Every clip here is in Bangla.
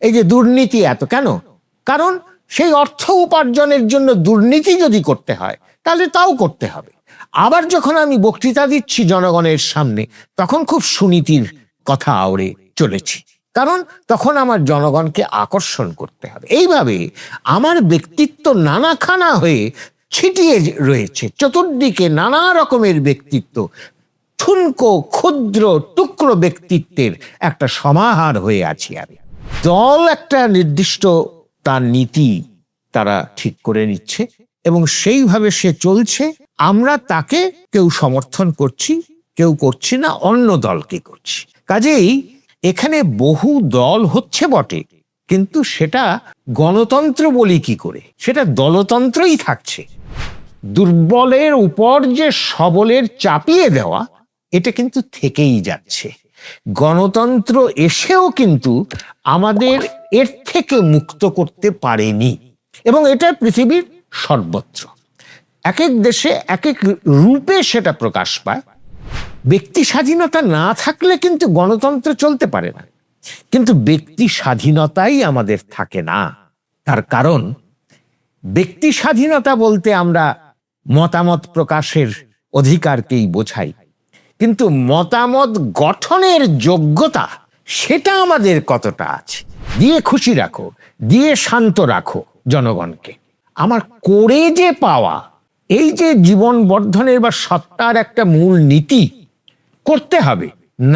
এই যে দুর্নীতি এত কেন? কারণ সেই অর্থ উপার্জনের জন্য দুর্নীতি যদি করতে হয় তাহলে তাও করতে হবে। আবার যখন আমি বক্তৃতা দিচ্ছি জনগণের সামনে, তখন খুব সুনীতির কথা আওড়ে চলেছি, কারণ তখন আমার জনগণকে আকর্ষণ করতে হবে। এইভাবে আমার ব্যক্তিত্ব নানাখানা হয়ে ছিটিয়ে রয়েছে, চতুর্দিকে নানা রকমের ব্যক্তিত্ব, ঠুনকো ক্ষুদ্র টুকরো ব্যক্তিত্বের একটা সমাহার হয়ে আছি আমি। দল একটা নির্দিষ্ট তার নীতি তারা ঠিক করে নিচ্ছে এবং সেইভাবে সে চলছে। আমরা তাকে কেউ সমর্থন করছি, কেউ করছি না, অন্য দলকে করছি। কাজেই এখানে বহু দল হচ্ছে বটে, কিন্তু সেটা গণতন্ত্র বলি কি করে? সেটা দলতন্ত্রই থাকছে। দুর্বলের উপর যে সবলের চাপিয়ে দেওয়া, এটা কিন্তু থেকেই যাচ্ছে। গণতন্ত্র এসেও কিন্তু আমাদের এর থেকে মুক্ত করতে পারেনি, এবং এটা পৃথিবীর সর্বত্র এক এক দেশে এক এক রূপে সেটা প্রকাশ পায়। ব্যক্তি স্বাধীনতা না থাকলে কিন্তু গণতন্ত্র চলতে পারে না, কিন্তু ব্যক্তি স্বাধীনতাই আমাদের থাকে না। তার কারণ ব্যক্তি স্বাধীনতা বলতে আমরা মতামত প্রকাশের অধিকারকেই বোঝাই, কিন্তু মতামত গঠনের যোগ্যতা সেটা আমাদের কতটা আছে? দিয়ে খুশি রাখো, দিয়ে শান্ত রাখো জনগণকে। আমার করে যে পাওয়া, এই যে জীবন বর্ধনের বা সত্তার একটা মূল নীতি, করতে হবে।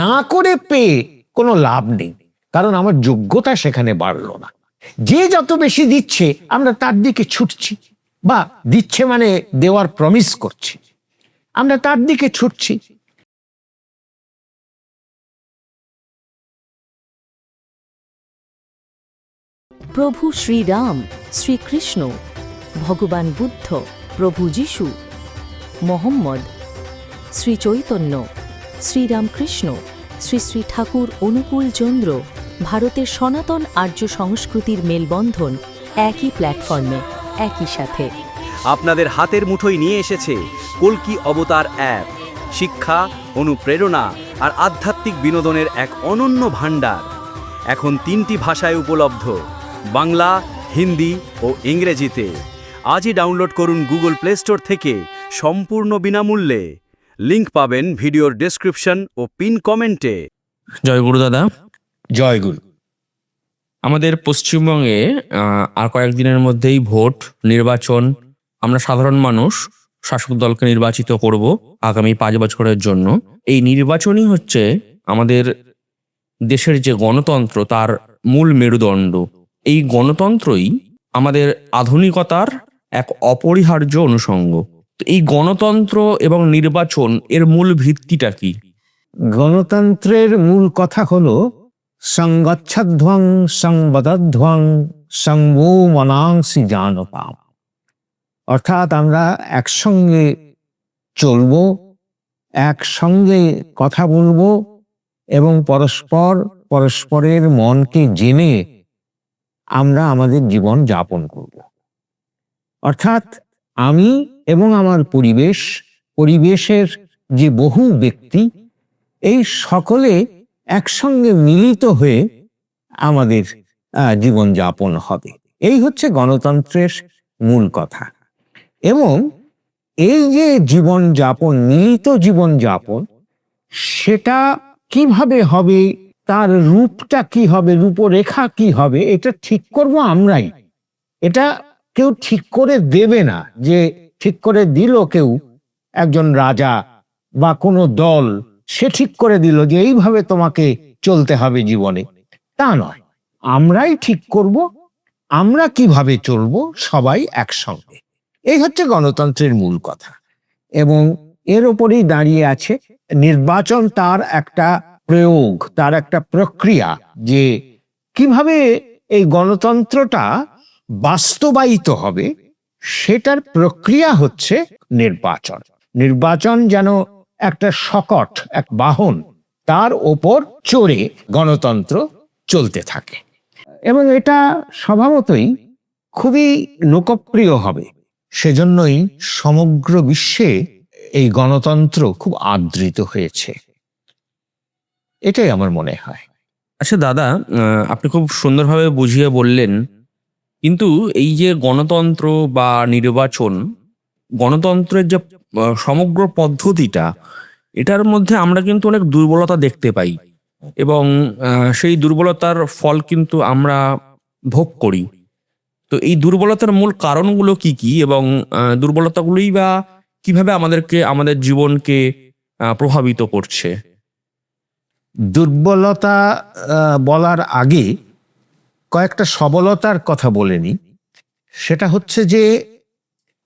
না করে পেয়ে কোনো লাভ নেই, কারণ আমার যোগ্যতা সেখানে বাড়লো না। যে যত বেশি দিচ্ছে আমরা তার দিকে ছুটছি, বা দিচ্ছে মানে দেওয়ার প্রমিস করছি, আমরা তার দিকে ছুটছি। প্রভু শ্রীরাম, শ্রীকৃষ্ণ, ভগবান বুদ্ধ, প্রভু যিশু, মোহাম্মদ, শ্রী চৈতন্য, শ্রীরামকৃষ্ণ, শ্রী শ্রী ঠাকুর অনুকূল চন্দ্র, ভারতের সনাতন আর্য সংস্কৃতির মেলবন্ধন একই প্ল্যাটফর্মে, একই সাথে। আপনাদের হাতের মুঠোয় নিয়ে এসেছে কল্কি অবতার অ্যাপ। শিক্ষা, অনুপ্রেরণা আর আধ্যাত্মিক বিনোদনের এক অনন্য ভাণ্ডার। এখন 3টি ভাষায় উপলব্ধ: বাংলা, হিন্দি ও ইংরেজিতে। আজই ডাউনলোড করুন গুগল প্লে স্টোর থেকে সম্পূর্ণ বিনামূল্যে। লিংক পাবেন ভিডিওর ডেসক্রিপশন ও পিন কমেন্টে। জয় গুরু দাদা। জয় গুরু। আমাদের পশ্চিমবঙ্গে আর কয়েকদিনের মধ্যেই ভোট, নির্বাচন। আমরা সাধারণ মানুষ শাসক দলকে নির্বাচিত করব আগামী 5 বছরের জন্য। এই নির্বাচনই হচ্ছে আমাদের দেশের যে গণতন্ত্র তার মূল মেরুদণ্ড। এই গণতন্ত্রই আমাদের আধুনিকতার এক অপরিহার্য অনুষঙ্গ। তো এই গণতন্ত্র এবং নির্বাচন এর মূল ভিত্তিটা কি? গণতন্ত্রের মূল কথা হলো সংগচ্ছধ্বং সংবদধ্বং সংবো মনাংসি জানতাম। অর্থাৎ আমরা একসঙ্গে চলবো, একসঙ্গে কথা বলবো এবং পরস্পরের মনকে জেনে আমরা আমাদের জীবন যাপন করব। অর্থাৎ আমি এবং আমার পরিবেশের যে বহু ব্যক্তি, এই সকলে একসঙ্গে মিলিত হয়ে আমাদের জীবন যাপন হবে। এই হচ্ছে গণতন্ত্রের মূল কথা। এবং এই যে জীবন যাপন, মিলিত জীবন যাপন, সেটা কিভাবে হবে, তার রূপটা কি হবে, রূপরেখা কি হবে, এটা ঠিক করব আমরাই। এটা কেউ ঠিক করে দেবে না, যে ঠিক করে দিল কেউ, একজন রাজা বা কোনো দল, সে ঠিক করে দিল যে এইভাবে তোমাকে চলতে হবে জীবনে। তা নয়, আমরাই ঠিক করব আমরা কিভাবে চলবো, সবাই একসঙ্গে। এই হচ্ছে গণতন্ত্রের মূল কথা। এবং এর ওপরেই দাঁড়িয়ে আছে নির্বাচন, তার একটা প্রয়োগ, তার একটা প্রক্রিয়া, যে কিভাবে এই গণতন্ত্রটা বাস্তবায়িত হবে, সেটার প্রক্রিয়া হচ্ছে নির্বাচন। নির্বাচন যেন একটা শকট, এক বাহন, তার ওপর চড়ে গণতন্ত্র চলতে থাকে। এবং এটা স্বভাবতই খুবই লোকপ্রিয় হবে। সেজন্যই সমগ্র বিশ্বে এই গণতন্ত্র খুব আদৃত হয়েছে, এটাই আমার মনে হয়। আচ্ছা দাদা, আপনি খুব সুন্দরভাবে বুঝিয়ে বললেন, কিন্তু এই যে গণতন্ত্র বা নির্বাচন, গণতন্ত্রের যে সমগ্র পদ্ধতিটা, এটার মধ্যে আমরা কিন্তু অনেক দুর্বলতা দেখতে পাই এবং সেই দুর্বলতার ফল কিন্তু আমরা ভোগ করি। তো এই দুর্বলতার মূল কারণগুলো কি কি এবং দুর্বলতাগুলোই বা কিভাবে আমাদেরকে, আমাদের জীবনকে প্রভাবিত করছে? দুর্বলতা বলার আগে কয়েকটা সবলতার কথা বলে নিই। সেটা হচ্ছে যে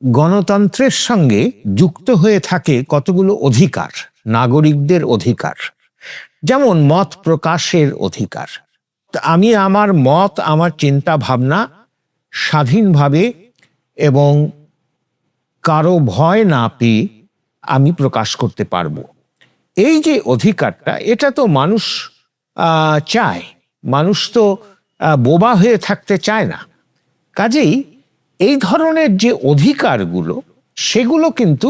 গণতন্ত্রের সঙ্গে যুক্ত হয়ে থাকে কতগুলো অধিকার, নাগরিকদের অধিকার, যেমন মত প্রকাশের অধিকার। তা আমি আমার মত, আমার চিন্তা ভাবনা স্বাধীনভাবে এবং কারো ভয় না পেয়ে আমি প্রকাশ করতে পারবো। এই যে অধিকারটা, এটা তো মানুষ চায়। মানুষ তো বোবা হয়ে থাকতে চায় না। কাজেই এই ধরনের যে অধিকারগুলো, সেগুলো কিন্তু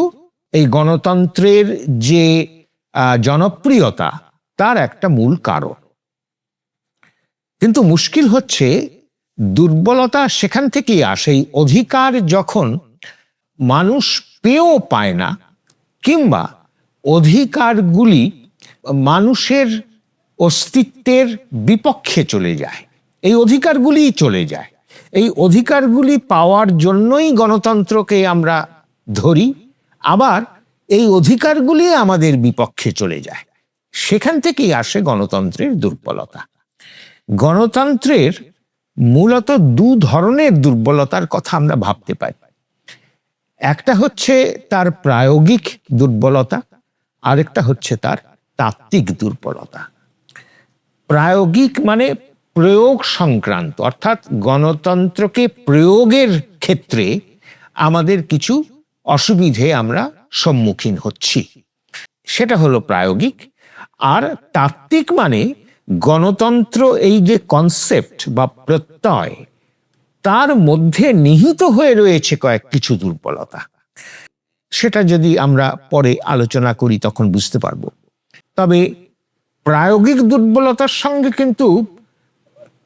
এই গণতন্ত্রের যে জনপ্রিয়তা, তার একটা মূল কারণ। কিন্তু মুশকিল হচ্ছে দুর্বলতা সেখান থেকেই আসে। এই অধিকার যখন মানুষ পেয়েও পায় না, কিংবা অধিকারগুলি মানুষের অস্তিত্বের বিপক্ষে চলে যায়, এই অধিকারগুলিই চলে যায়। এই অধিকারগুলি পাওয়ার জন্যই গণতন্ত্রকে আমরা ধরি, আবার এই অধিকারগুলি আমাদের বিপক্ষে চলে যায়। সেখান থেকেই আসে গণতন্ত্রের দুর্বলতা। গণতন্ত্রের মূলত দু ধরনের দুর্বলতার কথা আমরা ভাবতে পারি। একটা হচ্ছে তার প্রায়োগিক দুর্বলতা, আরেকটা হচ্ছে তার তাত্ত্বিক দুর্বলতা। প্রায়োগিক মানে প্রয়োগ সংক্রান্ত, অর্থাৎ গণতন্ত্রকে প্রয়োগের ক্ষেত্রে আমাদের কিছু অসুবিধে আমরা সম্মুখীন হচ্ছি, সেটা হলো প্রায়োগিক। আর তাত্ত্বিক মানে গণতন্ত্র এই যে কনসেপ্ট বা প্রত্যয়, তার মধ্যে নিহিত হয়ে রয়েছে কিছু দুর্বলতা। সেটা যদি আমরা পরে আলোচনা করি তখন বুঝতে পারবো। তবে প্রায়োগিক দুর্বলতার সঙ্গে কিন্তু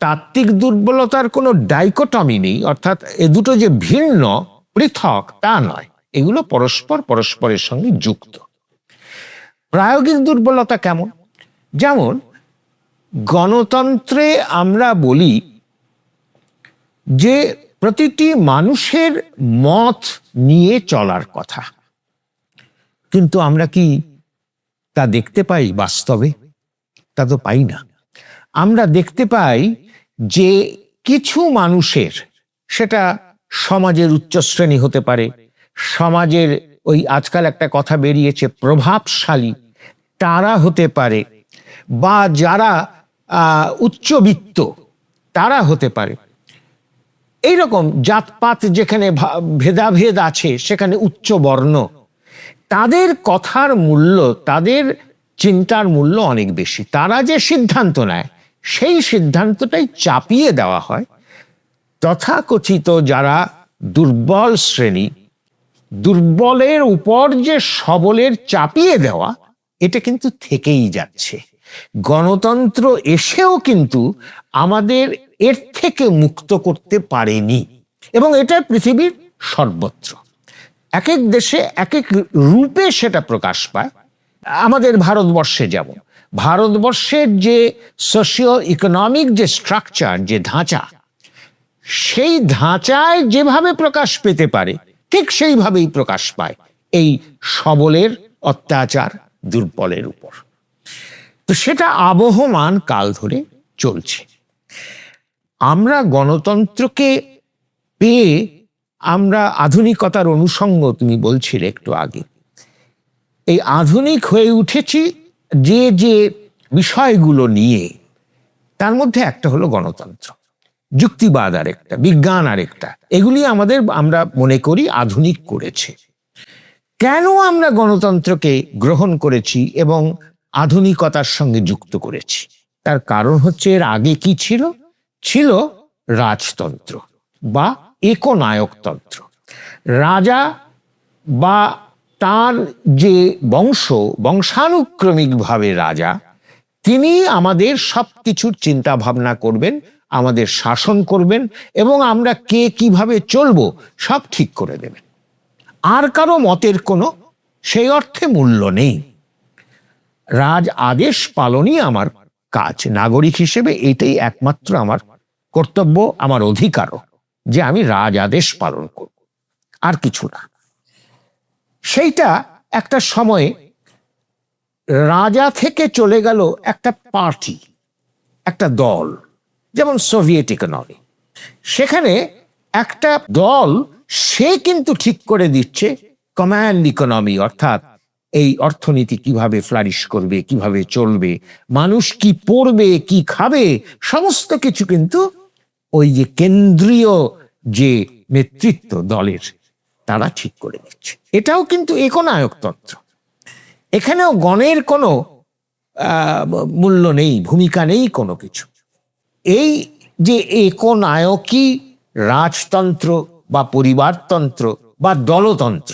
তাত্ত্বিক দুর্বলতার কোনো ডাইকোটমি নেই, অর্থাৎ এ দুটো যে ভিন্ন পৃথক তা নয়, এগুলো পরস্পরের সঙ্গে যুক্ত। প্রায়োগিক দুর্বলতা কেমন? যেমন গণতন্ত্রে আমরা বলি যে প্রতিটি মানুষের মত নিয়ে চলার কথা, কিন্তু আমরা কি তা দেখতে পাই বাস্তবে? তা তো পাই না। আমরা দেখতে পাই যে কিছু মানুষের, সেটা সমাজের উচ্চ শ্রেণী হতে পারে, সমাজের ওই আজকাল একটা কথা বেরিয়েছে প্রভাবশালী, তারা হতে পারে, বা যারা উচ্চবিত্ত তারা হতে পারে। এইরকম জাতপাত যেখানে ভেদাভেদ আছে, সেখানে উচ্চ বর্ণ, তাদের কথার মূল্য, তাদের চিন্তার মূল্য অনেক বেশি। তারা যে সিদ্ধান্ত নেয়, সেই সিদ্ধান্তটাই চাপিয়ে দেওয়া হয় তথাকথিত যারা দুর্বল শ্রেণী। দুর্বলের উপর যে সবলের চাপিয়ে দেওয়া, এটা কিন্তু থেকেই যাচ্ছে। গণতন্ত্র এসেও কিন্তু আমাদের এর থেকে মুক্ত করতে পারেনি, এবং এটা পৃথিবীর সর্বত্র এক এক দেশে এক এক রূপে সেটা প্রকাশ পায়। আমাদের ভারতবর্ষে যেমন, ভারতবর্ষের যে সোশিও ইকোনমিক যে স্ট্রাকচার, যে ধাঁচা, সেই ধাঁচায় যেভাবে প্রকাশ পেতে পারে ঠিক সেইভাবেই প্রকাশ পায় এই সবলের অত্যাচার দুর্বলের উপর। তো সেটা আবহমান কাল ধরে চলছে। আমরা গণতন্ত্রকে পেয়ে আমরা আধুনিকতার অনুষঙ্গ, তুমি বলছিলে একটু আগে, এই আধুনিক হয়ে উঠেছি যে যে বিষয়গুলো নিয়ে, তার মধ্যে একটা হলো গণতন্ত্র, যুক্তিবাদ আর একটা, বিজ্ঞান আর একটা। এগুলি আমরা মনে করি আধুনিক করেছে। কেন আমরা গণতন্ত্রকে গ্রহণ করেছি এবং আধুনিকতার সঙ্গে যুক্ত করেছি? তার কারণ হচ্ছে এর আগে কি ছিল? ছিল রাজতন্ত্র বা একনায়কতন্ত্র। রাজা বা তার যে বংশানুক্রমিকভাবে রাজা, তিনি আমাদের সব কিছুর চিন্তা ভাবনা করবেন, আমাদের শাসন করবেন এবং আমরা কে কিভাবে চলবো সব ঠিক করে দেবেন। আর কারো মতের কোনো সেই অর্থে মূল্য নেই। রাজ আদেশ পালনই আমার কাজ। নাগরিক হিসেবে এটাই একমাত্র আমার কর্তব্য, আমার অধিকারও, যে আমি রাজ আদেশ পালন করব, আর কিছু না। সেইটা একটা সময়ে রাজা থেকে চলে গেল একটা পার্টি, একটা দল, যেমন সোভিয়েত ইকোনমি। সেখানে একটা দল সে কিন্তু ঠিক করে দিচ্ছে কমান্ড ইকোনমি, অর্থাৎ এই অর্থনীতি কিভাবে ফ্লারিশ করবে, কিভাবে চলবে, মানুষ কি পড়বে, কি খাবে, সমস্ত কিছু কিন্তু ওই যে কেন্দ্রীয় যে নেতৃত্ব দলের, তারা ঠিক করে দিচ্ছে। এটাও কিন্তু একনায়কতন্ত্র। এখানেও গণের কোনো মূল্য নেই, ভূমিকা নেই কোনো কিছু। এই যে একনায়কী রাজতন্ত্র বা পরিবারতন্ত্র বা দলতন্ত্র,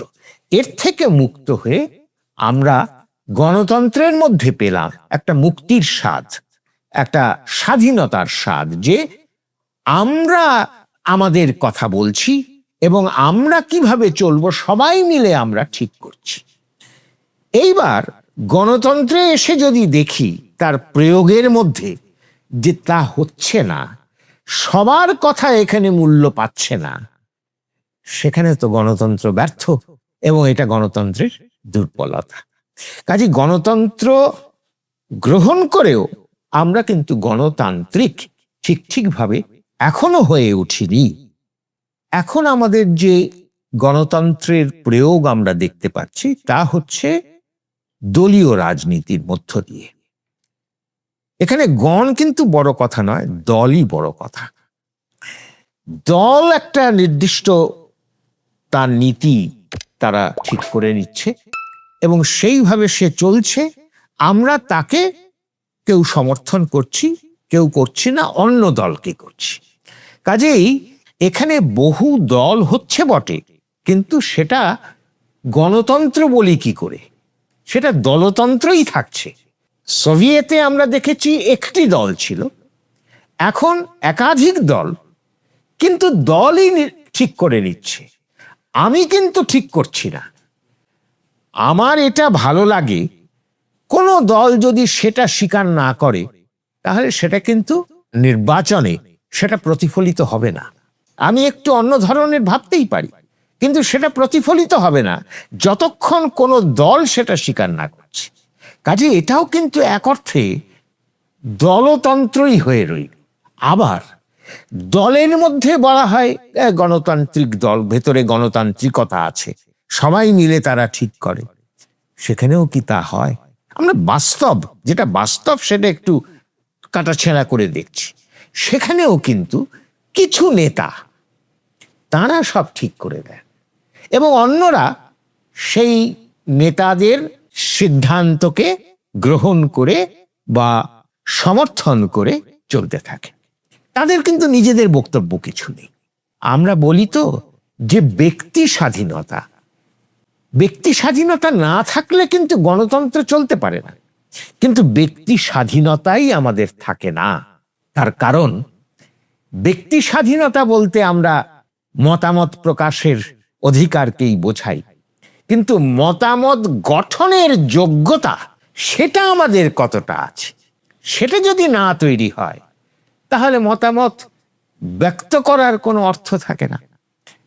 এর থেকে মুক্ত হয়ে আমরা গণতন্ত্রের মধ্যে পেলাম একটা মুক্তির স্বাদ, একটা স্বাধীনতার স্বাদ, যে আমরা আমাদের কথা বলছি এবং আমরা কিভাবে চলবো সবাই মিলে আমরা ঠিক করছি। এইবার গণতন্ত্রে এসে যদি দেখি তার প্রয়োগের মধ্যে যে তা হচ্ছে না, সবার কথা এখানে মূল্য পাচ্ছে না, সেখানে তো গণতন্ত্র ব্যর্থ এবং এটা গণতন্ত্রের দুর্বলতা। কাজে গণতন্ত্র গ্রহণ করেও আমরা কিন্তু গণতান্ত্রিক ঠিকভাবে এখনো হয়ে উঠিনি। এখন আমাদের যে গণতন্ত্রের প্রয়োগ আমরা দেখতে পাচ্ছি তা হচ্ছে দলীয় রাজনীতির মধ্য দিয়ে। এখানে গণ কিন্তু বড় কথা নয়, দলই বড় কথা। দল একটা নির্দিষ্ট তার নীতি তারা ঠিক করে নিচ্ছে এবং সেইভাবে সে চলছে। আমরা তাকে কেউ সমর্থন করছি, কেউ করছি না, অন্য দলকে করছি। কাজেই এখানে বহু দল হচ্ছে বটে, কিন্তু সেটা গণতন্ত্র বলি কি করে, সেটা দলতন্ত্রই থাকছে। সোভিয়েতে আমরা দেখেছি একটি দল ছিল, এখন একাধিক দল, কিন্তু দলই ঠিক করে নিচ্ছে। আমি কিন্তু ঠিক করছি না। আমার এটা ভালো লাগে, কোনো দল যদি সেটা স্বীকার না করে তাহলে সেটা কিন্তু নির্বাচনে সেটা প্রতিফলিত হবে না। আমি একটু অন্য ধরনের ভাবতেই পারি, কিন্তু সেটা প্রতিফলিত হবে না যতক্ষণ কোনো দল সেটা স্বীকার না করছে। কাজে এটাও কিন্তু এক অর্থে দলতন্ত্রই হয়ে রইল। আবার দলের মধ্যে বলা হয় গণতান্ত্রিক দল, ভেতরে গণতান্ত্রিকতা আছে, সবাই মিলে তারা ঠিক করে। সেখানেও কি তা হয়? আমরা বাস্তব, যেটা বাস্তব সেটা একটু কাটাছেঁড়া করে দেখছি। সেখানেও কিন্তু কিছু নেতা তারা সব ঠিক করে দেয় এবং অন্যরা সেই নেতাদের সিদ্ধান্তকে গ্রহণ করে বা সমর্থন করে চলতে থাকে। তাদের কিন্তু নিজেদের বক্তব্য কিছু নেই। আমরা বলি তো যে ব্যক্তি স্বাধীনতা, ব্যক্তি স্বাধীনতা না থাকলে কিন্তু গণতন্ত্র চলতে পারে না, কিন্তু ব্যক্তি স্বাধীনতাই আমাদের থাকে না। তার কারণ ব্যক্তি স্বাধীনতা বলতে আমরা মতামত প্রকাশের অধিকারকেই বোঝাই, কিন্তু মতামত গঠনের যোগ্যতা সেটা আমাদের কতটা আছে, সেটা যদি না তৈরি হয় তাহলে মতামত ব্যক্ত করার কোনো অর্থ থাকে না,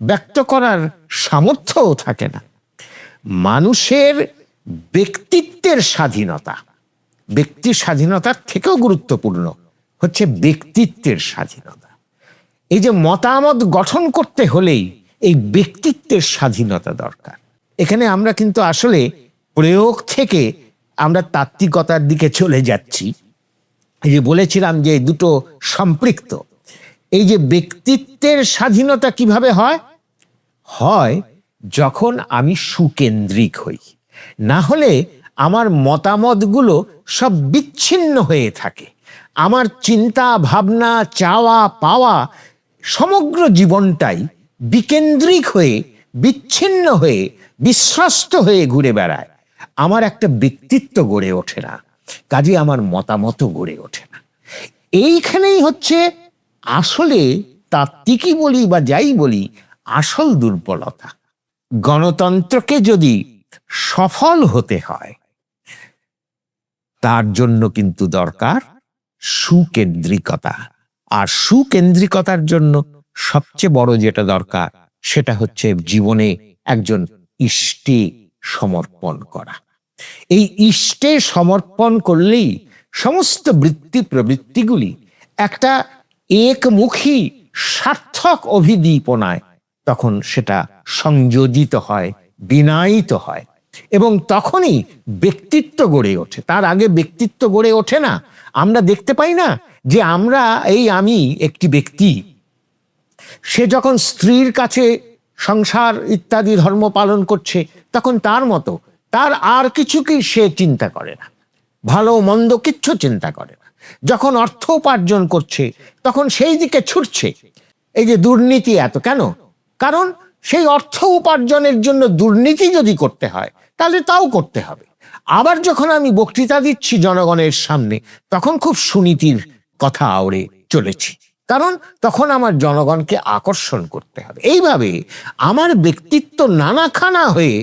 ব্যক্ত করার সামর্থ্যও থাকে না। মানুষের ব্যক্তিত্বের স্বাধীনতা, ব্যক্তি স্বাধীনতার থেকেও গুরুত্বপূর্ণ হচ্ছে ব্যক্তিত্বের স্বাধীনতা। এই যে মতামত গঠন করতে হলেই এই ব্যক্তিত্বের স্বাধীনতা দরকার। এখানে আমরা কিন্তু আসলে প্রয়োগ থেকে আমরা তাত্ত্বিকতার দিকে চলে যাচ্ছি। এই যে বলেছিলাম যে দুটো সম্পৃক্ত, এই যে ব্যক্তিত্বের স্বাধীনতা কিভাবে হয়, হয় যখন আমি সুকেন্দ্রিক হই, না হলে আমার মতামতগুলো সব বিচ্ছিন্ন হয়ে থাকে। আমার চিন্তা ভাবনা, চাওয়া পাওয়া, সমগ্র জীবনটাই বিকেন্দ্রিক হয়ে, বিচ্ছিন্ন হয়ে, বিশ্বস্ত হয়ে ঘুরে বেড়ায়। আমার একটা ব্যক্তিত্ব গড়ে ওঠে না। কাজে আমার মতামত গড়ে ওঠে না। এইখানেই হচ্ছে আসলে তাত্ত্বিকই বলি বা যাই বলি, আসল দুর্বলতা। গণতন্ত্রকে যদি সফল হতে হয় তার জন্য কিন্তু দরকার সুকেন্দ্রিকতা। আর সুকেন্দ্রিকতার জন্য সবচেয়ে বড় যেটা দরকার সেটা হচ্ছে জীবনে একজন ইষ্টে সমর্পণ করা। এই ইষ্টে সমর্পণ করলেই সমস্ত বৃত্তি প্রবৃত্তিগুলি একটা একমুখী সার্থক অভিদীপনায় তখন সেটা সংযোজিত হয়, বিনায়িত হয়, এবং তখনই ব্যক্তিত্ব গড়ে ওঠে। তার আগে ব্যক্তিত্ব গড়ে ওঠে না। আমরা দেখতে পাই না যে আমি একটি ব্যক্তি, সে যখন স্ত্রীর কাছে সংসার ইত্যাদি ধর্ম পালন করছে তখন তার মতো তার আর কিছুকেই সে চিন্তা করে না, ভালো মন্দ কিচ্ছু চিন্তা করে না। যখন অর্থ উপার্জন করছে তখন সেই দিকে ছুটছে। এই যে দুর্নীতি এত কেন? কারণ সেই অর্থ উপার্জনের জন্য দুর্নীতি যদি করতে হয় তাহলে তাও করতে হবে। আবার যখন আমি বক্তৃতা দিচ্ছি জনগণের সামনে তখন খুব সুনীতির কথা আওড়ে চলেছি, কারণ তখন আমার জনগণকে আকর্ষণ করতে হবে। এইভাবে আমার ব্যক্তিত্ব নানাখানা হয়ে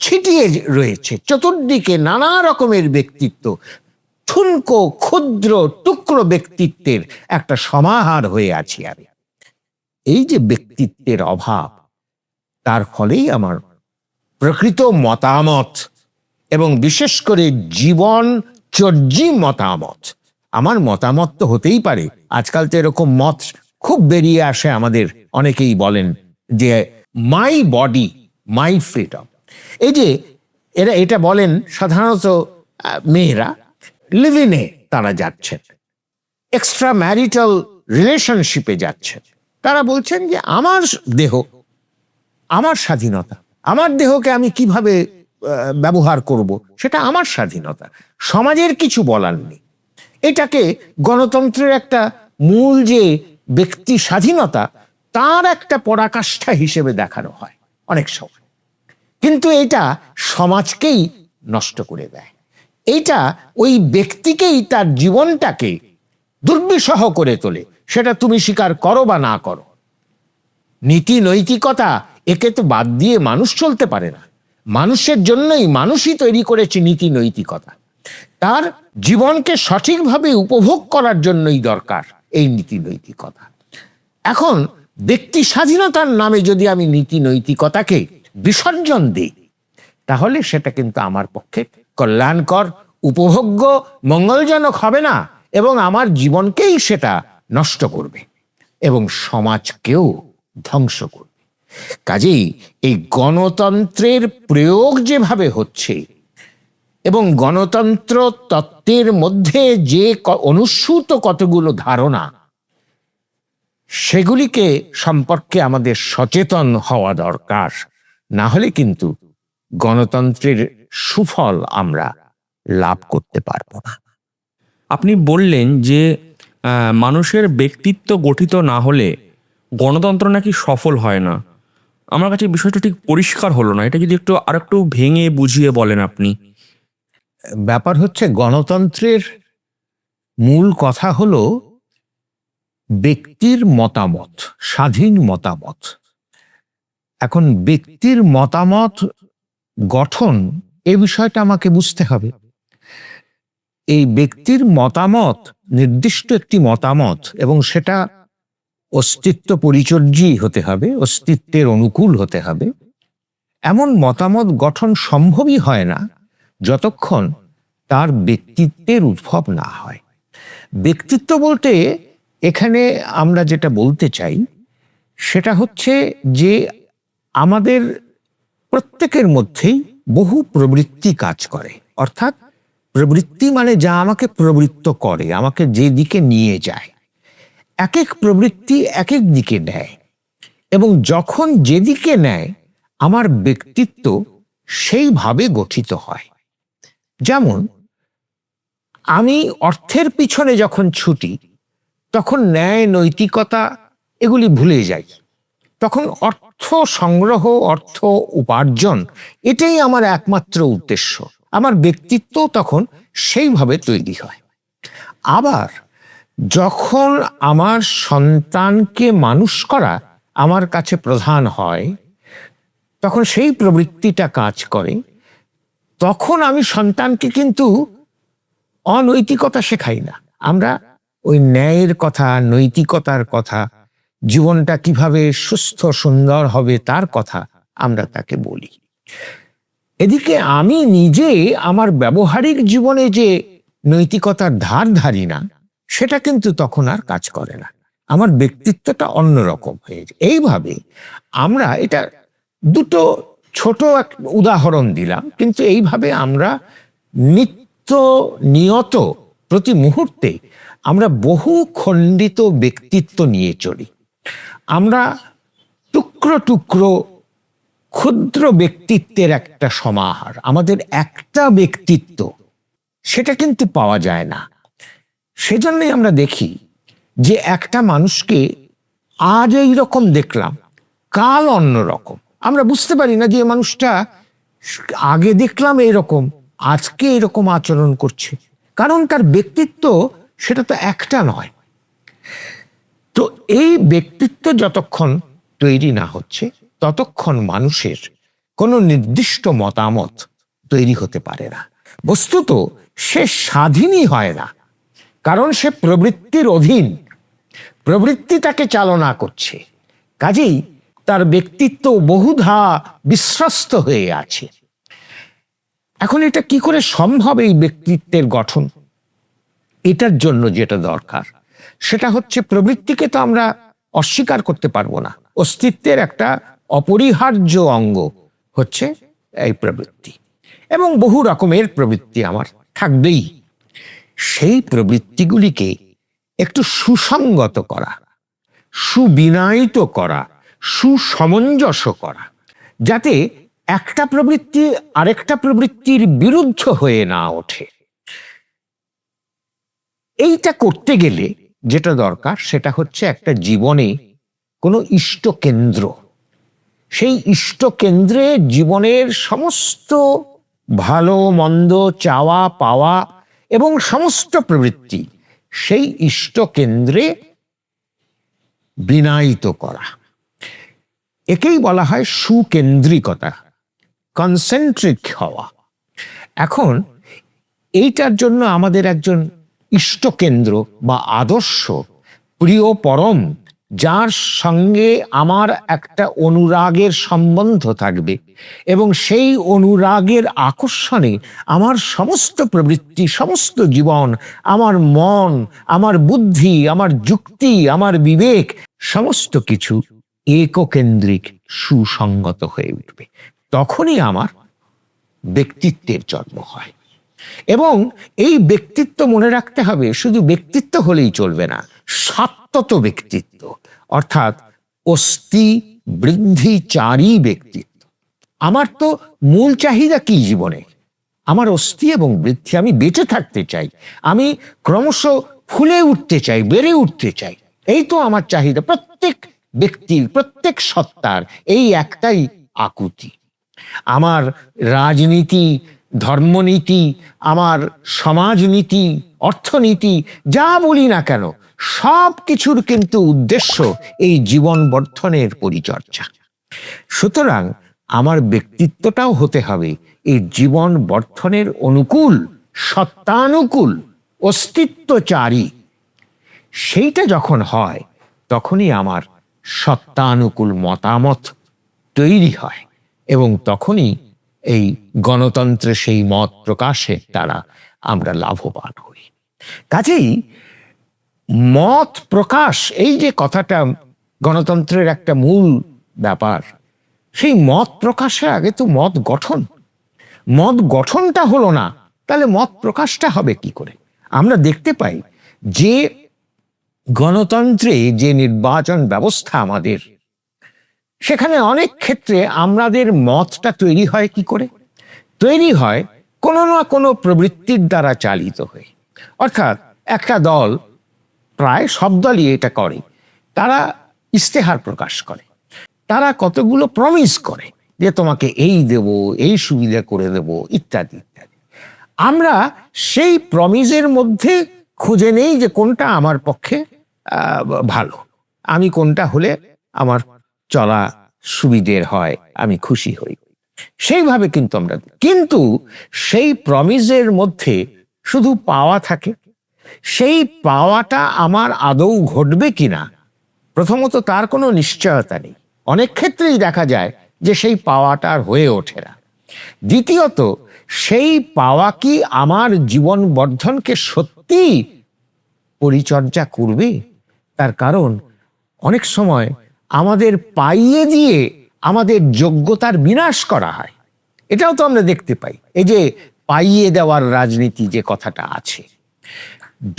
ছিটিয়ে রয়েছে, চতুর্দিকে নানা রকমের ব্যক্তিত্ব, ঠুনকো ক্ষুদ্র টুকরো ব্যক্তিত্বের একটা সমাহার হয়ে আছি আমি। এই যে ব্যক্তিত্বের অভাব, তার ফলেই আমার প্রকৃত মতামত এবং বিশেষ করে জীবনচর্যী মতামত, আমার মতামত তো হতেই পারে। আজকাল তো এরকম মত খুব বেরিয়ে আসে, আমাদের অনেকেই বলেন যে মাই বডি মাই ফ্রিডম। এই যে এটা বলেন সাধারণত মেয়েরা, লিভিনে তারা যাচ্ছেন, এক্সট্রা ম্যারিটাল রিলেশনশিপে যাচ্ছেন, তারা বলছেন যে আমার দেহ, আমার স্বাধীনতা, আমার দেহকে আমি কিভাবে ব্যবহার করব সেটা আমার স্বাধীনতা, সমাজের কিছু বলার নেই। এটাকে গণতন্ত্রের একটা মূল যে ব্যক্তি স্বাধীনতা তার একটা পরাকাষ্ঠা হিসেবে দেখানো হয় অনেক সময়, কিন্তু এটা সমাজকেই নষ্ট করে দেয়। এইটা ওই ব্যক্তিকেই তার জীবনটাকে দুর্বিষহ করে তোলে, সেটা তুমি স্বীকার করো বা না করো। নীতি নৈতিকতা একে তো বাদ দিয়ে মানুষ চলতে পারে না। মানুষের জন্যই মানুষই তৈরি করেছে নীতি নৈতিকতা। তার জীবনকে সঠিকভাবে উপভোগ করার জন্যই দরকার এই নীতি নৈতিকতা। এখন ব্যক্তি স্বাধীনতার নামে যদি আমি নীতি নৈতিকতাকে বিসর্জন দিই তাহলে সেটা কিন্তু আমার পক্ষে কল্যাণকর, উপভোগ্য, মঙ্গলজনক হবে না, এবং আমার জীবনকেই সেটা নষ্ট করবে এবং সমাজকেও ধ্বংস করবে। কাজেই এই গণতন্ত্রের প্রয়োগ যেভাবে হচ্ছে এবং গণতন্ত্র তত্ত্বের মধ্যে যে অনুস্যূত কতগুলো ধারণা, সেগুলিকে সম্পর্কে আমাদের সচেতন হওয়া দরকার। না হলে কিন্তু গণতন্ত্রের সুফল আমরা লাভ করতে পারবো না। আপনি বললেন যে মানুষের ব্যক্তিত্ব গঠিত না হলে গণতন্ত্র নাকি সফল হয় না। আমার কাছে বিষয়টা ঠিক পরিষ্কার হলো না, এটা যদি আরেকটু ভেঙে বুঝিয়ে বলেন আপনি। ব্যাপার হচ্ছে, গণতন্ত্রের মূল কথা হলো ব্যক্তির মতামত, স্বাধীন মতামত। এখন ব্যক্তির মতামত গঠন, এই বিষয়টা আমাকে বুঝতে হবে। এই ব্যক্তির মতামত নির্দিষ্ট একটি মতামত এবং সেটা অস্তিত্ব পরিচর্যী হতে হবে, অস্তিত্বের অনুকূল হতে হবে। এমন মতামত গঠন সম্ভবই হয় না যতক্ষণ তার ব্যক্তিত্বের উদ্ভব না হয়। ব্যক্তিত্ব বলতে এখানে আমরা যেটা বলতে চাই সেটা হচ্ছে যে আমাদের প্রত্যেকের মধ্যেই বহু প্রবৃত্তি কাজ করে। অর্থাৎ প্রবৃত্তি মানে যা আমাকে প্রবৃত্ত করে, আমাকে যে দিকে নিয়ে যায়। এক এক প্রবৃত্তি এক এক দিকে নেয়, এবং যখন যেদিকে নেয় আমার ব্যক্তিত্ব সেইভাবে গঠিত হয়। যেমন আমি অর্থের পিছনে যখন ছুটি তখন ন্যায় নৈতিকতা এগুলি ভুলে যাই। তখন অর্থ সংগ্রহ, অর্থ উপার্জন, এটাই আমার একমাত্র উদ্দেশ্য। আমার ব্যক্তিত্ব তখন সেইভাবে তৈরি হয়। আবার যখন আমার সন্তানকে মানুষ করা আমার কাছে প্রধান হয়, তখন সেই প্রবৃত্তিটা কাজ করে। তখন আমি সন্তানকে কিন্তু অনৈতিকতা শেখাই না, আমরা ওই ন্যায়ের কথা, নৈতিকতার কথা, জীবনটা কিভাবে সুস্থ সুন্দর হবে তার কথা আমরা তাকে বলি। এদিকে আমি নিজে আমার ব্যবহারিক জীবনে যে নৈতিকতার ধার ধারি না, সেটা কিন্তু তখন আর কাজ করে না, আমার ব্যক্তিত্বটা অন্যরকম হয়ে যায়। এইভাবে আমরা, এটা দুটো ছোট এক উদাহরণ দিলাম, কিন্তু এইভাবে আমরা নিয়ত প্রতি মুহূর্তে আমরা বহু খণ্ডিত ব্যক্তিত্ব নিয়ে চলি। আমরা টুকরো টুকরো ক্ষুদ্র ব্যক্তিত্বের একটা সমাহার, আমাদের একটা ব্যক্তিত্ব, সেটা কিন্তু পাওয়া যায় না। সেজন্যই আমরা দেখি যে একটা মানুষকে আজ এইরকম দেখলাম, কাল অন্য রকম। আমরা বুঝতে পারি না যে মানুষটা আগে দেখলাম এইরকম, আজকে এরকম আচরণ করছে, কারণ তার ব্যক্তিত্ব সেটা তো একটা নয়। তো এই ব্যক্তিত্ব যতক্ষণ তৈরি না হচ্ছে, ততক্ষণ মানুষের কোনো নির্দিষ্ট মতামত তৈরি হতে পারে না। বস্তুত সে স্বাধীনই হয় না, কারণ সে প্রবৃত্তির অধীন, প্রবৃত্তি তাকে চালনা করছে। কাজেই তার ব্যক্তিত্ব বহুধা বিশ্বস্ত হয়ে আছে। এখন এটা কি করে সম্ভব, এই ব্যক্তিত্বের গঠন? এটার জন্য যেটা দরকার সেটা হচ্ছে, প্রবৃত্তিকে তো আমরা অস্বীকার করতে পারবো না, অস্তিত্বের একটা অপরিহার্য অঙ্গ হচ্ছে এই প্রবৃত্তি, এবং বহু রকমের প্রবৃত্তি আমার থাকবেই। সেই প্রবৃত্তিগুলিকে একটু সুসংগত করা, সুবিনায়িত করা, সুসমঞ্জস্য করা, যাতে একটা প্রবৃত্তি আরেকটা প্রবৃত্তির বিরুদ্ধ হয়ে না ওঠে। এইটা করতে গেলে যেটা দরকার সেটা হচ্ছে একটা জীবনে কোনো ইষ্ট কেন্দ্র। সেই ইষ্ট কেন্দ্রে জীবনের সমস্ত ভালো মন্দ, চাওয়া পাওয়া এবং সমস্ত প্রবৃত্তি সেই ইষ্ট কেন্দ্রে বিনায়িত করা। একেই বলা হয় সুকেন্দ্রিকতা, কনসেন্ট্রিক হওয়া। এখন এইটার জন্য আমাদের একজন ইষ্টকেন্দ্র বা আদর্শ, প্রিয় পরম, যার সঙ্গে আমার একটা অনুরাগের সম্বন্ধ থাকবে, এবং সেই অনুরাগের আকর্ষণে আমার সমস্ত প্রবৃত্তি, সমস্ত জীবন, আমার মন, আমার বুদ্ধি, আমার যুক্তি, আমার বিবেক, সমস্ত কিছু এককেন্দ্রিক সুসংগত হয়ে উঠবে। তখনই আমার ব্যক্তিত্বের জন্ম হয়। এবং এই ব্যক্তিত্ব মনে রাখতে হবে, শুধু ব্যক্তিত্ব হলেই চলবে না, সত্যত ব্যক্তিত্ব, অর্থাৎ অস্তি বৃদ্ধিচারী ব্যক্তিত্ব। আমার তো মূল চাহিদা কি জীবনে? আমার অস্তি এবং বৃদ্ধি, আমি বেঁচে থাকতে চাই, আমি ক্রমশ ফুলে উঠতে চাই, বেড়ে উঠতে চাই, এই তো আমার চাহিদা। প্রত্যেক ব্যক্তির, প্রত্যেক সত্তার এই একটাই আকুতি। আমার রাজনীতি, ধর্মনীতি, আমার সমাজনীতি, অর্থনীতি, যা বলি না কেন, সব কিছুর কিন্তু উদ্দেশ্য এই জীবন বর্ধনের পরিচর্যা। সুতরাং আমার ব্যক্তিত্বটাও হতে হবে এই জীবন বর্ধনের অনুকূল, সত্তানুকূল, অস্তিত্বচারী। সেইটা যখন হয়, তখনই আমার সত্তানুকূল মতামত তৈরি হয়, এবং তখনই এই গণতন্ত্রে সেই মত প্রকাশের দ্বারা আমরা লাভবান হই। কাজেই মত প্রকাশ, এই যে কথাটা গণতন্ত্রের একটা মূল ব্যাপার, সেই মত প্রকাশের আগে তো মত গঠন। মত গঠনটা হলো না, তাহলে মত প্রকাশটা হবে কি করে? আমরা দেখতে পাই যে গণতন্ত্রে যে নির্বাচন ব্যবস্থা আমাদের, সেখানে অনেক ক্ষেত্রে আমাদের মতটা তৈরি হয় কি করে? তৈরি হয় কোনো না কোনো প্রবৃত্তির দ্বারা চালিত হয়ে। অর্থাৎ একটা দল, প্রায় সব দলই এটা করে, তারা ইশতেহার প্রকাশ করে, তারা কতগুলো প্রমিস করে যে তোমাকে এই দেব, এই সুবিধা করে দেব, ইত্যাদি ইত্যাদি। আমরা সেই প্রমিজের মধ্যে খুঁজে নেই যে কোনটা আমার পক্ষে ভালো, আমি কোনটা হলে আমার চলা সুবিধের হয়, আমি খুশি হই, সেইভাবে কিন্তু আমরা, কিন্তু সেই প্রমিজের মধ্যে শুধু পাওয়া থাকে, সেই পাওয়াটা আমার আদৌ ঘটবে কিনা প্রথমত তার কোনো নিশ্চয়তা নেই, অনেক ক্ষেত্রেই দেখা যায় যে সেই পাওয়াটা আর হয়ে ওঠে না। দ্বিতীয়ত সেই পাওয়া কি আমার জীবন বর্ধনকে সত্যি পরিচর্যা করবে, তার কারণ অনেক সময় আমাদের পাইয়ে দিয়ে আমাদের যোগ্যতার বিনাশ করা হয়, এটাও তো আমরা দেখতে পাই। এই যে পাইয়ে দেওয়ার রাজনীতি যে কথাটা আছে,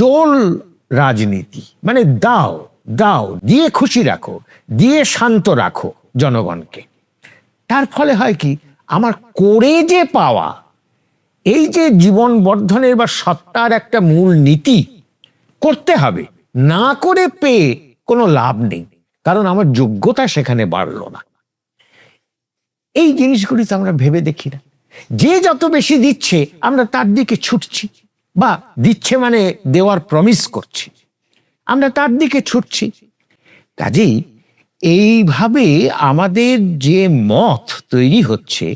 ডোল রাজনীতি, মানে দাও দাও, দিয়ে খুশি রাখো, দিয়ে শান্ত রাখো জনগণকে, তার ফলে হয় কি আমার করে যে পাওয়া, এই যে জীবন বর্ধনের বা সত্তার একটা মূল নীতি করতে হবে, না করে পেয়ে কোনো লাভ নেই, কারণ আমার যোগ্যতা সেখানে বাড়লো না। এই জিনিসগুলি তো আমরা ভেবে দেখি না। যে যত বেশি দিচ্ছে আমরা তার দিকে ছুটছি, বা দিচ্ছে মানে দেওয়ার প্রমিস করছি, আমরা তার দিকে ছুটছি। কাজেই এইভাবে আমাদের যে মত তৈরি হচ্ছে,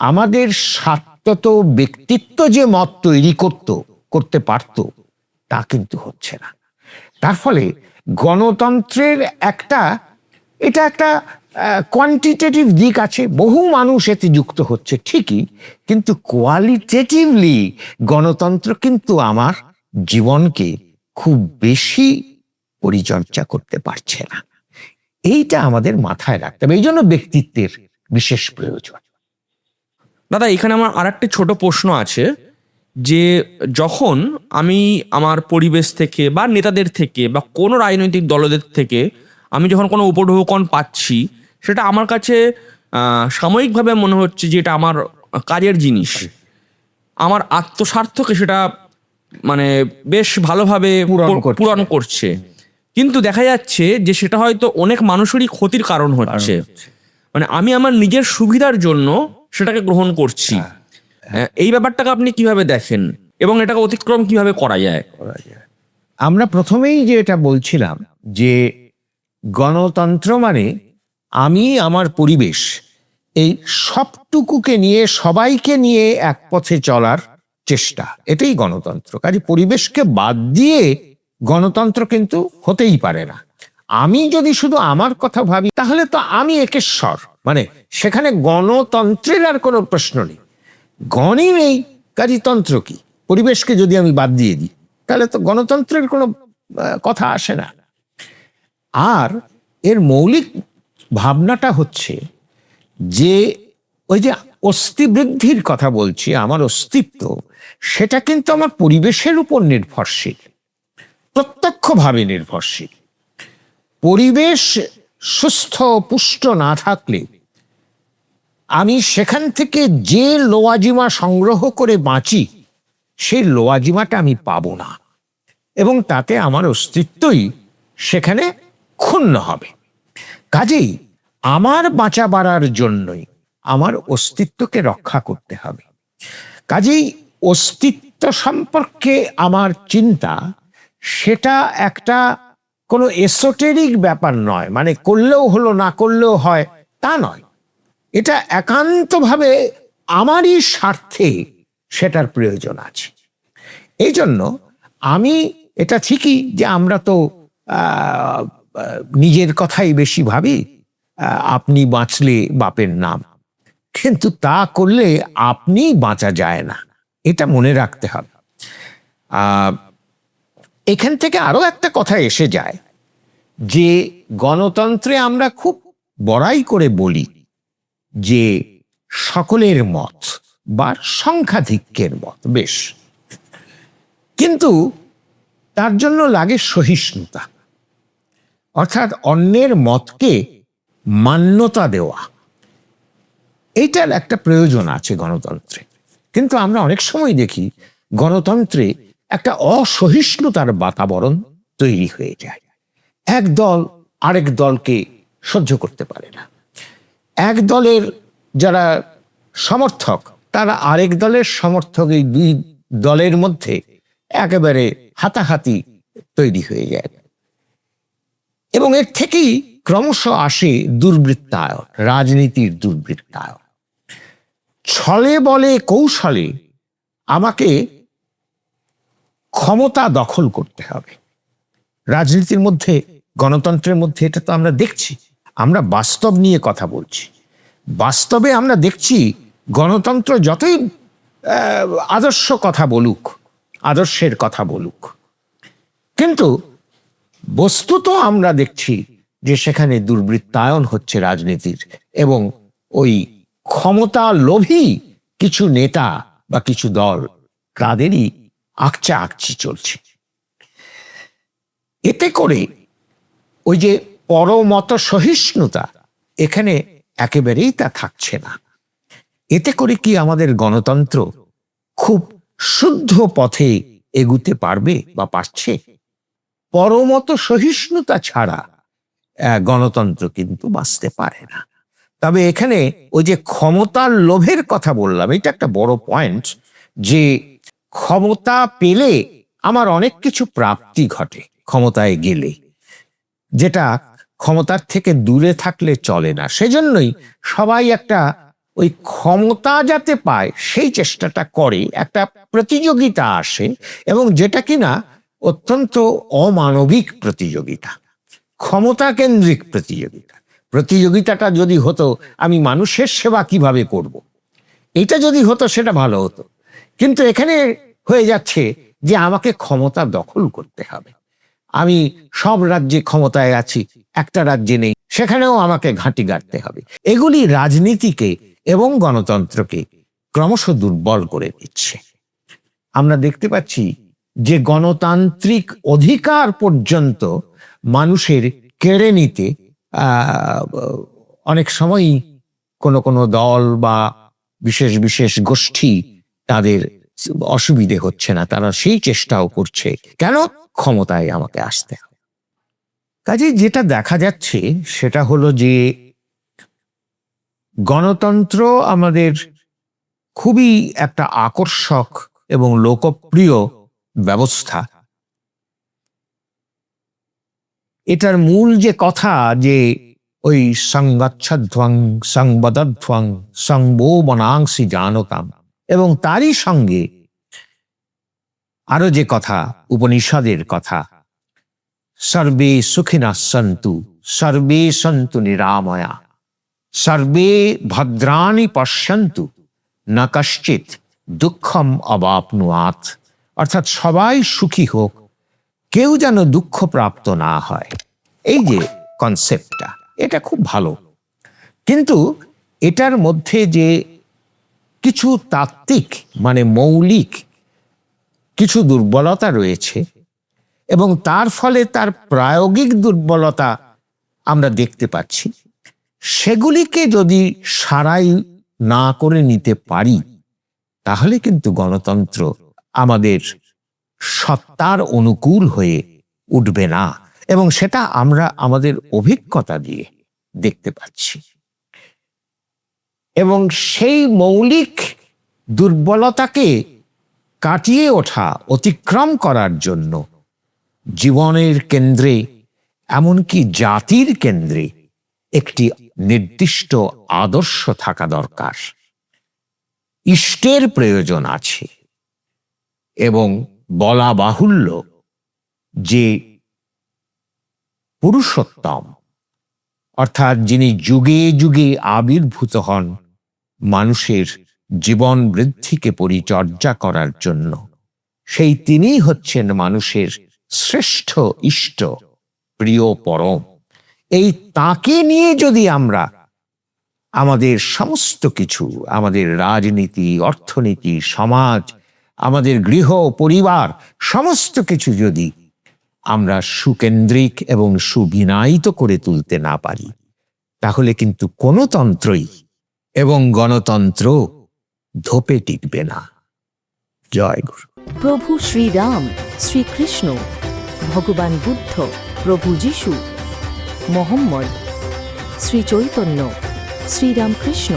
আমাদের স্বার্থত ব্যক্তিত্ব যে মত তৈরি করতে পারত, তা কিন্তু হচ্ছে না। তার ফলে গণতন্ত্রের এটা একটা কোয়ান্টিটেটিভ দিক আছে, বহু মানুষ এতে যুক্ত হচ্ছে ঠিকই, কিন্তু কোয়ালিটেটিভলি গণতন্ত্র কিন্তু আমার জীবনকে খুব বেশি পরিচর্যা করতে পারছে না। এইটা আমাদের মাথায় রাখতে হবে, এই জন্য ব্যক্তিত্বের বিশেষ প্রয়োজন। দাদা, এখানে আমার আরেকটি ছোট প্রশ্ন আছে, যে যখন আমি আমার পরিবেশ থেকে বা নেতাদের থেকে বা কোনো রাজনৈতিক দলদের থেকে আমি যখন কোনো উপঢৌকন পাচ্ছি, সেটা আমার কাছে সাময়িকভাবে মনে হচ্ছে যে এটা আমার কাজের জিনিস, আমার আত্মস্বার্থকে সেটা মানে বেশ ভালোভাবে পূরণ করছে, কিন্তু দেখা যাচ্ছে যে সেটা হয়তো অনেক মানুষেরই ক্ষতির কারণ হচ্ছে। মানে আমি আমার নিজের সুবিধার জন্য সেটাকে গ্রহণ করছি। এই ব্যাপারটাকে আপনি কিভাবে দেখেন এবং এটাকে অতিক্রম কিভাবে করা যায়? আমরা প্রথমেই যে এটা বলছিলাম যে গণতন্ত্র মানে আমি আমার পরিবেশ এই সবটুকুকে নিয়ে, সবাইকে নিয়ে এক পথে চলার চেষ্টা, এটাই গণতন্ত্র। কাজে পরিবেশকে বাদ দিয়ে গণতন্ত্র কিন্তু হতেই পারে না। আমি যদি শুধু আমার কথা ভাবি তাহলে তো আমি একেশ্বর, মানে সেখানে গণতন্ত্রের আর কোনো প্রশ্ন নেই, গণই নেই, কাজী তন্ত্র কি? পরিবেশকে যদি আমি বাদ দিয়ে দিই তাহলে তো গণতন্ত্রের কোনো কথা আসে না। আর এর মৌলিক ভাবনাটা হচ্ছে যে ওই যে অস্তিবৃদ্ধির কথা বলছি, আমার অস্তিত্ব সেটা কিন্তু আমার পরিবেশের উপর নির্ভরশীল, প্রত্যক্ষভাবে নির্ভরশীল। পরিবেশ সুস্থ পুষ্ট না থাকলে আমি সেখান থেকে যে লোয়াজিমা সংগ্রহ করে বাঁচি, সেই লোয়াজিমাটা আমি পাবো না, এবং তাতে আমার অস্তিত্বই সেখানে ক্ষুণ্ণ হবে। কাজেই আমার বাঁচা বাড়ার জন্যই আমার অস্তিত্বকে রক্ষা করতে হবে। কাজেই অস্তিত্ব সম্পর্কে আমার চিন্তা সেটা একটা কোনো এসোটেরিক ব্যাপার নয়, মানে করলেও হলো না করলেও হয় তা নয়, এটা একান্তভাবে আমারই স্বার্থে সেটার প্রয়োজন আছে। এই জন্য আমি, এটা ঠিকই যে আমরা তো নিজের কথাই বেশি ভাবি, আপনি বাঁচলে বাপের নাম, কিন্তু তা করলে আপনি বাঁচা যায় না, এটা মনে রাখতে হবে। এখান থেকে আরো একটা কথা এসে যায় যে গণতন্ত্রে আমরা খুব বড়াই করে বলি যে সকলের মত বা সংখ্যাধিক্যের মত, বেশ, কিন্তু তার জন্য লাগে সহিষ্ণুতা, অর্থাৎ অন্যের মতকে মান্যতা দেওয়া, এইটার একটা প্রয়োজন আছে গণতন্ত্রে। কিন্তু আমরা অনেক সময় দেখি গণতন্ত্রে একটা অসহিষ্ণুতার বাতাবরণ তৈরি হয়ে যায়, এক দল আরেক দলকে সহ্য করতে পারে না, এক দলের যারা সমর্থক তারা আরেক দলের সমর্থক, এই দুই দলের মধ্যে একেবারে হাতাহাতি তৈরি হয়ে যায়, এবং এর থেকেই ক্রমশ আসে দুর্বৃত্তায়ন, রাজনীতির দুর্বৃত্তায়ন। ছলে বলে কৌশলে আমাকে ক্ষমতা দখল করতে হবে। রাজনীতির মধ্যে, গণতন্ত্রের মধ্যে এটা তো আমরা দেখছি। আমরা বাস্তব নিয়ে কথা বলছি। বাস্তবে আমরা দেখছি গণতন্ত্র যতই আদর্শ কথা বলুক, আদর্শের কথা বলুক, কিন্তু বস্তুত আমরা দেখছি যে সেখানে দুর্বৃত্তায়ন হচ্ছে রাজনীতির, এবং ওই ক্ষমতা লোভী কিছু নেতা বা কিছু দল, তাদেরই আকচা আকচি চলছে। এতে করে ওই যে পরমত সহিষ্ণুতা, এখানে একেবারেই তা থাকছে না। এতে করে কি আমাদের গণতন্ত্র খুব শুদ্ধ পথে এগুতে পারবে বা পারছে? পরমত সহিষ্ণুতা ছাড়া গণতন্ত্র কিন্তু বাঁচতে পারে না। তবে এখানে ওই যে ক্ষমতার লোভের কথা বললাম, এটা একটা বড় পয়েন্ট, যে ক্ষমতা পেলে আমার অনেক কিছু প্রাপ্তি ঘটে ক্ষমতায় গেলে, যেটা ক্ষমতার থেকে দূরে থাকলে চলে না। সেজন্যই সবাই একটা ওই ক্ষমতা যাতে পায় সেই চেষ্টাটা করে, একটা প্রতিযোগিতা আসে, এবং যেটা কিনা অত্যন্ত অমানবিক প্রতিযোগিতা, ক্ষমতা কেন্দ্রিক প্রতিযোগিতা। প্রতিযোগিতাটা যদি হতো আমি মানুষের সেবা কিভাবে করব, এটা যদি হতো সেটা ভালো হতো। কিন্তু এখানে হয়ে যাচ্ছে যে আমাকে ক্ষমতা দখল করতে হবে। আমি সব রাজ্যে ক্ষমতায় আছি, একটা রাজ্যে নেই, সেখানেও আমাকে ঘাঁটি গাড়তে হবে। এগুলি রাজনীতিকে এবং গণতন্ত্রকে ক্রমশ দুর্বল করে দিচ্ছে। আমরা দেখতে পাচ্ছি যে গণতান্ত্রিক অধিকার পর্যন্ত মানুষের কেড়ে নিতে অনেক সময়ই কোনো কোনো দল বা বিশেষ বিশেষ গোষ্ঠী, তাদের অসুবিধে হচ্ছে না, তারা সেই চেষ্টাও করছে, কেন ক্ষমতায় আমাকে আসতে হবে। কাজে যেটা দেখা যাচ্ছে সেটা হলো যে গণতন্ত্র আমাদের খুবই একটা আকর্ষক এবং লোকপ্রিয় ব্যবস্থা। এটার মূল যে কথা, যে ওই সংগচ্ছধ্বং সংবদধ্বং সংবো বনাংসি জানতাম, এবং তারই সঙ্গে আরো যে কথা, উপনিষদের কথা, সর্বে সুখিনঃ সন্তু সর্বে সন্তু নিরাময়া সর্বে ভদ্রাণি পশ্যন্তু না কশ্চিৎ দুঃখম অবাপ্নুয়াৎ। অর্থাৎ সবাই সুখী হোক, কেউ যেন দুঃখ প্রাপ্ত না হয়। এই যে কনসেপ্টটা, এটা খুব ভালো, কিন্তু এটার মধ্যে যে কিছু তাত্ত্বিক মানে মৌলিক কিছু দুর্বলতা রয়েছে, এবং তার ফলে তার প্রায়োগিক দুর্বলতা আমরা দেখতে পাচ্ছি। সেগুলিকে যদি সারাই না করে নিতে পারি, তাহলে কিন্তু গণতন্ত্র আমাদের সত্তার অনুকূল হয়ে উঠবে না, এবং সেটা আমরা আমাদের অভিজ্ঞতা দিয়ে দেখতে পাচ্ছি। এবং সেই মৌলিক দুর্বলতাকে কাটিয়ে ওঠা, অতিক্রম করার জন্য জীবনের কেন্দ্রে, এমনকি জাতির কেন্দ্রে একটি নির্দিষ্ট আদর্শ থাকা দরকার। ইষ্টের প্রয়োজন আছে, এবং বলা বাহুল্য যে পুরুষোত্তম, অর্থাৎ যিনি যুগে যুগে আবির্ভূত হন মানুষের জীবন বৃদ্ধিকে পরিচর্যা করার জন্য, সেই তিনিই হচ্ছেন মানুষের শ্রেষ্ঠ ইষ্ট, প্রিয় পরম। এই তাকে নিয়ে যদি আমরা আমাদের সমস্ত কিছু, আমাদের রাজনীতি, অর্থনীতি, সমাজ, আমাদের গৃহ পরিবার, সমস্ত কিছু যদি আমরা সুকেন্দ্রিক এবং সুবিনায়িত করে তুলতে না পারি, তাহলে কিন্তু কোনো তন্ত্রই এবং গণতন্ত্র ধোপে টিকবে না। জয় গুরু। প্রভু শ্রীরাম, শ্রীকৃষ্ণ, ভগবান বুদ্ধ, প্রভু যিশু, মোহাম্মদ, শ্রী চৈতন্য, শ্রীরামকৃষ্ণ,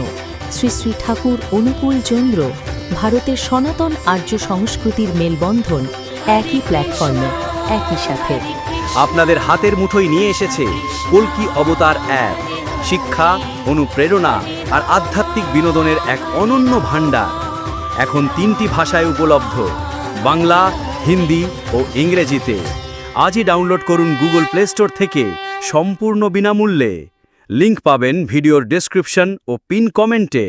শ্রী শ্রী ঠাকুর অনুকূল চন্দ্র ভারতের সনাতন আর্য সংস্কৃতির মেলবন্ধন একই প্ল্যাটফর্মে, একই সাথে। আপনাদের হাতের মুঠোয় নিয়ে এসেছে কল্কি অবতার অ্যাপ, শিক্ষা, অনুপ্রেরণা আর আধ্যাত্মিক বিনোদনের এক অনন্য ভাণ্ডার। এখন 3টি ভাষায় উপলব্ধ, বাংলা, হিন্দি ও ইংরেজিতে। আজই ডাউনলোড করুন গুগল প্লে স্টোর থেকে সম্পূর্ণ বিনামূল্যে। লিংক পাবেন ভিডিওর ডেসক্রিপশন ও পিন কমেন্টে।